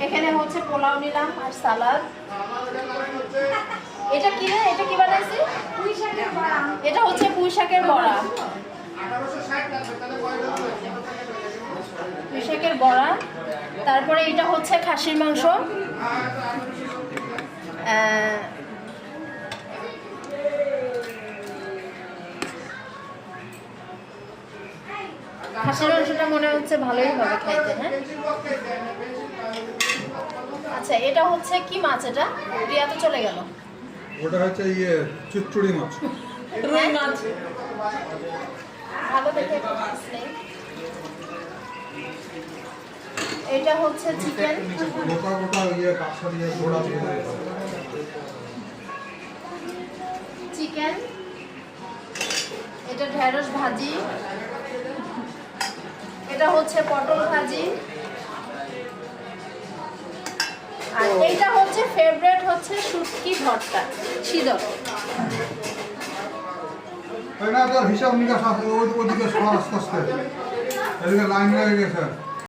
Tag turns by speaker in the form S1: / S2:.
S1: এখানে হচ্ছে পোলাও নিলাম আর সালাদ। এটা কি রে? এটা কি বানাইছি? পুঁই শাকের বড়া। এটা হচ্ছে পুঁই শাকের বড়া। পুঁই শাকের বড়া। তারপরে এটা হচ্ছে খাসির মাংস। খাসির মাংসটা মনে হচ্ছে ভালোই হবে খাইতে। হ্যাঁ, আচ্ছা এটা হচ্ছে কি মাছ? এটা রিয়া তো চলে গেল।
S2: ওটা হচ্ছে চুচড়ি মাছ,
S1: রুই মাছ। ভালো দেখে মাছ নেই। এটা হচ্ছে চিকেন,
S2: গোটা গোটা কাঁচা দিয়ে গোড়া দিয়ে
S1: চিকেন। এটা ঢেঁড়স ভাজি। এটা হচ্ছে পটল ভাজি। আর এইটা হচ্ছে ফেভারিট, হচ্ছে শুটকি ভর্তা শীতল।
S2: হিসাব নিকাশ ওদিকে আস্তে আস্তে এদিকে লাইন লেগে গেছে।